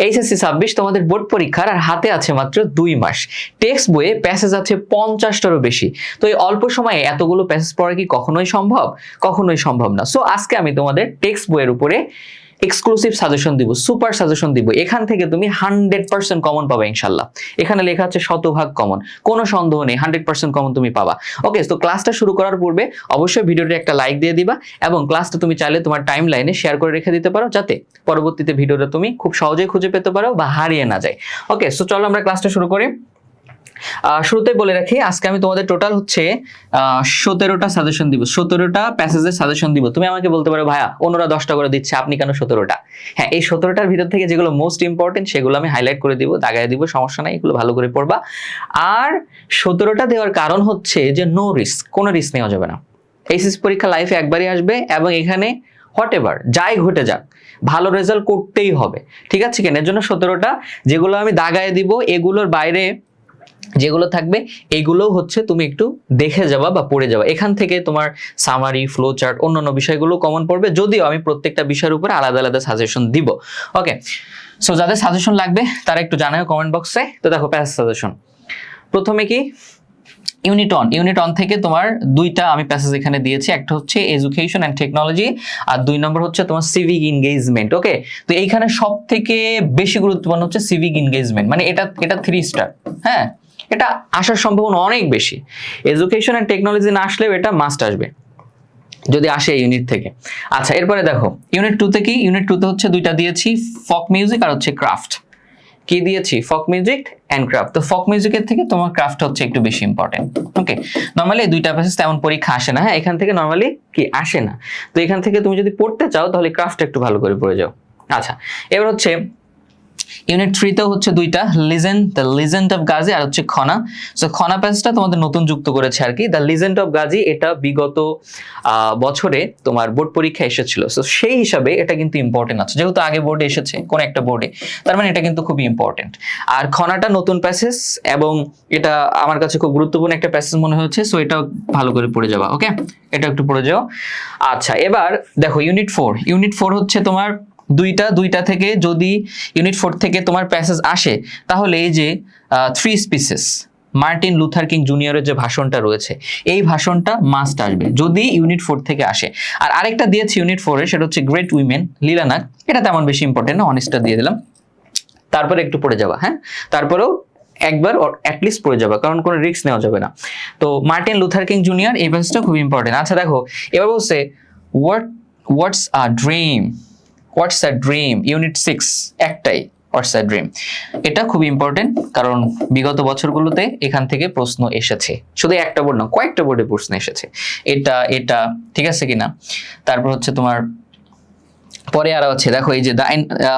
HSC 26 তোমাদের board পরীক্ষার আর হাতে আছে মাত্র 2 মাস। টেক্সট বইয়ে প্যাসেজ আছে 50টারও বেশি। তো এই অল্প সময়ে এতগুলো প্যাসেজ পড়া কি কখনোই সম্ভব? কখনোই সম্ভব না। সো আজকে আমি তোমাদের টেক্সট বইয়ের উপরে এক্সক্লুসিভ সাজেশন দিব, সুপার সাজেশন দিব। এখান থেকে তুমি 100% কমন পাবে ইনশাল্লাহ। এখানে লেখা আছে শতভাগ কমন, কোনো সন্দেহ নেই, 100% কমন তুমি পাবা। ওকে, তো ক্লাসটা শুরু করার পূর্বে অবশ্যই ভিডিওটি একটা লাইক দিয়ে দিবা এবং ক্লাসটা তুমি চাইলে তোমার টাইম লাইনে শেয়ার করে রেখে দিতে পারো, যাতে পরবর্তীতে ভিডিওটা তুমি খুব সহজেই খুঁজে পেতে পারো বা হারিয়ে না যায়। ওকে, সো চলো আমরা ক্লাসটা শুরু করি। শুরুতেই বলে রাখি, আজকে আমি তোমাদের টোটাল হচ্ছে 17টা সাজেশন দিব, 17টা প্যাসেজের সাজেশন দিব। তুমি আমাকে বলতে পারো ভাইয়া অন্যরা 10টা করে দিচ্ছে, আপনি কেন 17টা? হ্যাঁ, এই 17টার ভিতর থেকে যেগুলো মোস্ট ইম্পর্টেন্ট সেগুলো আমি হাইলাইট করে দিব, দাগায় দিব, সমস্যা নাই, এগুলো ভালো করে পড়বা। আর 17টা দেওয়ার কারণ হচ্ছে যে নো রিস্ক, কোনো রিস্ক নেওয়া যাবে না। এইচএসসি পরীক্ষা লাইফে একবারই আসবে এবং এখানে হোয়াটএভার যাই ঘটে যাক ভালো রেজাল্ট করতেই হবে, ঠিক আছে কেন? এর জন্য 17টা যেগুলো আমি দাগায় দিব, এগুলোর বাইরে যেগুলো থাকবে এগুলো হচ্ছে তুমি একটু দেখে যাবা বা পড়ে যাবা। এখান থেকে তোমার সামারি, ফ্লো চার্ট, অন্যান্য বিষয়গুলো কমন পড়বে, যদিও আমি প্রত্যেকটা বিষয়ের উপরে আলাদা আলাদা সাজেশন দিব। ওকে, সো যাদের সাজেশন লাগবে তারা একটু জানাও কমেন্ট বক্সে। তো দেখো প্যাসেজ সাজেশন, প্রথমে কি ইউনিট অন থেকে তোমার 2টা আমি প্যাসেজ এখানে দিয়েছি। একটা হচ্ছে এডুকেশন অ্যান্ড টেকনোলজি আর 2 নম্বর হচ্ছে তোমার সিভিক এনগেজমেন্ট। ওকে, তো এইখানে সব থেকে বেশি গুরুত্বপূর্ণ হচ্ছে সিভিক এনগেজমেন্ট, মানে এটা 3 স্টার। হ্যাঁ, এটা আসার সম্ভাবনা অনেক বেশি। এডুকেশন অ্যান্ড টেকনোলজি না আসলেও এটা মাস্ট আসবে যদি আসে ইউনিট থেকে। আচ্ছা, এরপরে দেখো ইউনিট 2 তে কি? ইউনিট 2 তে হচ্ছে 2টা দিয়েছি, ফক মিউজিক আর হচ্ছে ক্রাফট। কি দিয়েছি? ফক মিউজিক এন্ড ক্রাফট। তো ফক মিউজিকের থেকে তোমার ক্রাফট হচ্ছে একটু বেশি ইম্পর্টেন্ট। ওকে, নরমালি এই 2টা প্যাসেজ তেমন পরীক্ষা আসে না। হ্যাঁ, এখান থেকে নরমালি কি আসে না। তো এখান থেকে তুমি যদি পড়তে চাও তাহলে ক্রাফট একটু ভালো করে পড়ে যাও। আচ্ছা, এবার হচ্ছে ইউনিট 3 তেও হচ্ছে 2টা, দ্য লিজেন্ড অফ গাজী আর হচ্ছে খনা। সো খনা প্যাসেজটা তোমাদের নতুন যুক্ত করেছে আর কি। দ্য লিজেন্ড অফ গাজী এটা বিগত বছরে তোমার বোর্ড পরীক্ষা এসেছিল, সো সেই হিসাবে এটা কিন্তু ইম্পর্টেন্ট আছে, যেহেতু আগে বোর্ডে এসেছে কোন একটা বোর্ডে, তার মানে এটা কিন্তু খুবই ইম্পর্টেন্ট। আর খনাটা নতুন প্যাসেজ এবং এটা আমার কাছে খুব গুরুত্বপূর্ণ একটা প্যাসেজ মনে হচ্ছে, সো এটাও ভালো করে পড়ে যাবা। ওকে, এটা একটু পড়ে যাও। আচ্ছা, এবার দেখো ইউনিট 4 হচ্ছে তোমার 2টা থেকে যদি ইউনিট 4 থেকে তোমার প্যাসেজ আসে তাহলে এই যে 3 স্পিসেস মার্টিন লুথার কিং জুনিয়রের যে ভাষণটা রয়েছে, এই ভাষণটা মাস্ট আসবে যদি ইউনিট 4 থেকে আসে। আর আরেকটা দিয়েছি ইউনিট 4 এ, সেটা হচ্ছে গ্রেট উইমেন লিলানাক। এটা তেমন বেশি ইম্পর্টেন্ট না, অনেস্টটা দিয়ে দিলাম। তারপরে একটু পড়ে যাবা। হ্যাঁ, তারপরেও একবার অ্যাটলিস্ট পড়ে যাবা, কারণ কোনো রিস্ক নেওয়া যাবে না। তো মার্টিন লুথার কিং জুনিয়র এই ভাষটা খুব ইম্পর্টেন্ট। আচ্ছা দেখো, এবার বলছে what's a dream, what's a dream, unit 6 একটাই, হোয়াটস আ ড্রিম। এটা খুব ইম্পর্টেন্ট, কারণ বিগত বছরগুলোতে এখান থেকে প্রশ্ন এসেছে, শুধু একটা বোর্ড না, কয়েকটা বোর্ডে প্রশ্ন এসেছে। এটা ঠিক আছে কিনা? তারপর হচ্ছে তোমার পরে আর আছে দেখো, এই যে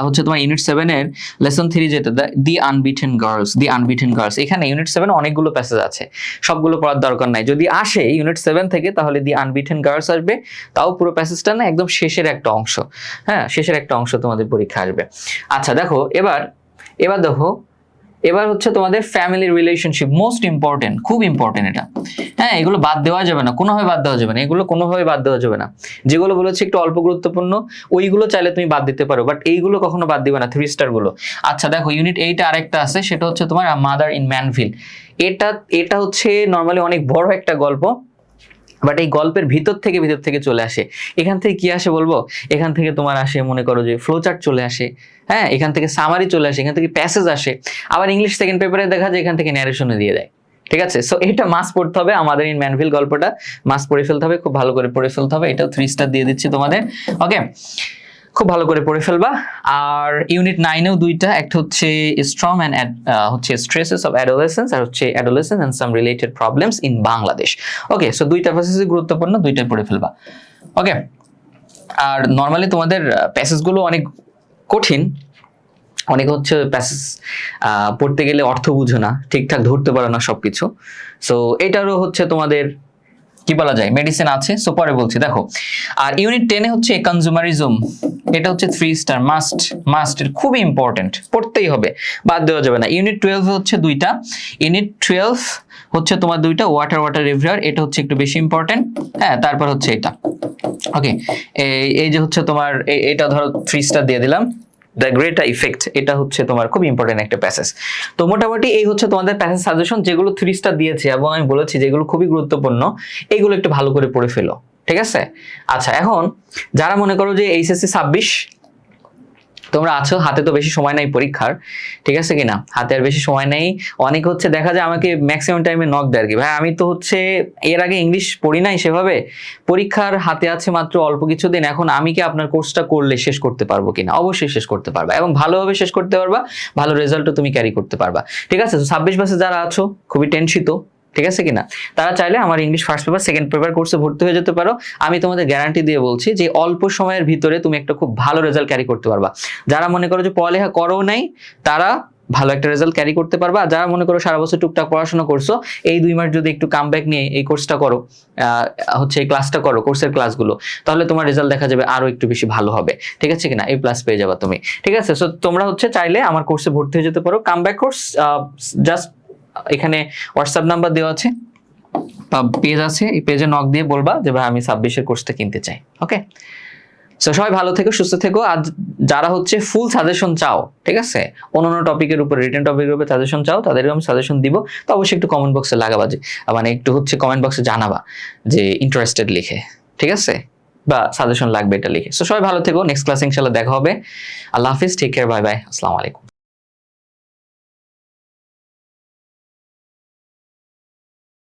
হচ্ছে তোমার ইউনিট 7 এর লেসন 3 যেটা দি আনবিটেন গার্লস। এখানে ইউনিট 7 অনেকগুলো প্যাসেজ আছে, সবগুলো পড়ার দরকার নাই। যদি আসে ইউনিট 7 থেকে তাহলে দি আনবিটেন গার্লস আসবে, তাও পুরো প্যাসেজটা না, একদম শেষের একটা অংশ। হ্যাঁ, শেষের একটা অংশ তোমাদের পরীক্ষা আসবে। আচ্ছা দেখো, এবার দেখো, এবার হচ্ছে তোমাদের ফ্যামিলি রিলেশনশিপ, মোস্ট ইম্পর্টেন্ট, খুব ইম্পর্টেন্ট এটা। হ্যাঁ, এগুলো বাদ দেওয়া যাবে না, কোনোভাবে বাদ দেওয়া যাবে না, এগুলো কোনোভাবে বাদ দেওয়া যাবে না। যেগুলো বলেছে একটু অল্প গুরুত্বপূর্ণ ওইগুলো চাইলে তুমি বাদ দিতে পারো, বাট এইগুলো কখনো বাদ দিবে না, 3 স্টার গুলো। আচ্ছা দেখো, ইউনিট 8 আরেকটা আছে, সেটা হচ্ছে তোমার মাদার ইন ম্যানভিল। এটা হচ্ছে নর্মালি অনেক বড় একটা গল্প, বাট এই গল্পের ভিতর থেকে চলে আসে। এখান থেকে কি আসে বলবো? এখান থেকে তোমার আসে, মনে করো যে ফ্লো চার্ট চলে আসে। হ্যাঁ, এখান থেকে সামারি চলে আসে, এখান থেকে প্যাসেজ আসে। আবার ইংলিশ সেকেন্ড পেপারে দেখা যায় এখান থেকে ন্যারেশনে দিয়ে দেয়। ঠিক আছে, সো এটা মাস্ট পড়তে হবে, আমাদের ইন ম্যানভিল গল্পটা মাস্ট পড়ে ফেলতে হবে, খুব ভালো করে পড়ে ফেলতে হবে। এটাও 3 স্টার দিয়ে দিচ্ছি তোমাদের। ওকে, খুব ভালো করে পড়ে ফেলবা। আর ইউনিট 9 এও 2টা, একটা হচ্ছে স্ট্রং এন্ড হচ্ছে স্ট্রেসেস অফ অ্যাডোলেসেন্স আর হচ্ছে adolescence and some related problems in Bangladesh. Okay, so 2টা প্যাসেজই গুরুত্বপূর্ণ, 2টাই পড়ে ফেলবা। ওকে, আর নর্মালি তোমাদের প্যাসেজগুলো অনেক কঠিন, অনেক হচ্ছে প্যাসেজ পড়তে গেলে অর্থ বুঝো না, ঠিকঠাক ধরতে পারো না সবকিছু। সো এটারও হচ্ছে তোমাদের কি বলা যায়, মেডিসিন আছে, সো পরে বলছি। দেখো, আর ইউনিট 10 এ হচ্ছে কনজিউমারিজম, এটা হচ্ছে 3 স্টার, মাস্ট, এর খুবই ইম্পর্টেন্ট, পড়তেই হবে, বাদ দেওয়া যাবে না। ইউনিট 12 হচ্ছে 2টা, ইউনিট 12 হচ্ছে তোমার 2টা, ওয়াটার এভরিওয়্যার, এটা হচ্ছে একটু বেশি ইম্পর্টেন্ট। হ্যাঁ, তারপর হচ্ছে এটা। ওকে, এই যে হচ্ছে তোমার এটা ধরো 3 স্টার দিয়ে দিলাম। দ্য গ্রেটার ইফেক্ট, এটা হচ্ছে তোমার খুব ইম্পর্টেন্ট একটা প্যাসেজ। তো মোটামুটি এই হচ্ছে তোমাদের প্যাসেজ সাজেশন, যেগুলো 3 স্টার দিয়েছে এবং আমি বলেছি যেগুলো খুবই গুরুত্বপূর্ণ, এইগুলো একটু ভালো করে পড়ে ফেলো, ঠিক আছে? আচ্ছা, এখন যারা মনে করো যে এইচএসসি 26 তোমরা আছো, হাতে তো বেশি সময় নাই পরীক্ষার, ঠিক আছে কিনা, হাতে আর বেশি সময় নেই। অনেক হচ্ছে দেখা যায় আমাকে ম্যাক্সিমাম টাইমে নক দেয় আর কি, ভাই আমি তো হচ্ছে এর আগে ইংলিশ পড়ি নাই সেভাবে, পরীক্ষার হাতে আছে মাত্র অল্প কিছুদিন, এখন আমি কি আপনার কোর্সটা করলে শেষ করতে পারবো কিনা? অবশ্যই শেষ করতে পারবা এবং ভালোভাবে শেষ করতে পারবা, ভালো রেজাল্টও তুমি ক্যারি করতে পারবা, ঠিক আছে? তো 26 বছর যারা আছো খুবই টেনশিত, ঠিক আছে কিনা, তারা চাইলে আমার English first paper second paper কোর্সে ভর্তি হয়ে যেতে পারো। আমি তোমাদের গ্যারান্টি দিয়ে বলছি যে অল্প সময়ের ভিতরে তুমি একটা খুব ভালো রেজাল্ট ক্যারি করতে পারবা। যারা মনে করো যে পড়ালেখা করো নাই, তারা ভালো একটা রেজাল্ট ক্যারি করতে পারবা। যারা মনে করো সারা বছর টুকটাক পড়াশোনা করছো, এই 2 মাস যদি একটু কামব্যাক নিয়ে এই কোর্সটা করো, হচ্ছে এই ক্লাসটা করো, কোর্সের ক্লাসগুলো, তাহলে তোমার রেজাল্ট দেখা যাবে আরো একটু বেশি ভালো হবে, ঠিক আছে কিনা, এই প্লাস পেয়ে যাবা তুমি, ঠিক আছে? সো তোমরা হচ্ছে চাইলে আমার কোর্সে ভর্তি হয়ে যেতে পারো, কামব্যাক কোর্স। জাস্ট এখানে হোয়াটসঅ্যাপ নাম্বার দেওয়া আছে, পেজ আছে, এই পেজে নক দিয়ে বলবা যে ভাই আমি 26-এর কোর্সটা কিনতে চাই, ওকে? সো সবাই ভালো থেকো, সুস্থ থেকো। আর যারা হচ্ছে ফুল সাজেশন চাও, ঠিক আছে, অন্যান্য টপিকের উপর, রিটেন টপিকের উপর সাজেশন চাও, তাদেরকে আমি সাজেশন দিব। তো অবশ্যই একটু কমেন্ট বক্সে লাগাবা, যে মানে একটু হচ্ছে কমেন্ট বক্সে জানাবা যে ইন্টারেস্টেড লিখে, ঠিক আছে, বা সাজেশন লাগবে এটা লিখে। সো সবাই ভালো থেকো, নেক্সট ক্লাসে ইনশাআল্লাহ দেখা হবে। আল্লাহ হাফিজ, টেক কেয়ার, বাই বাই, আসসালামু আলাইকুম।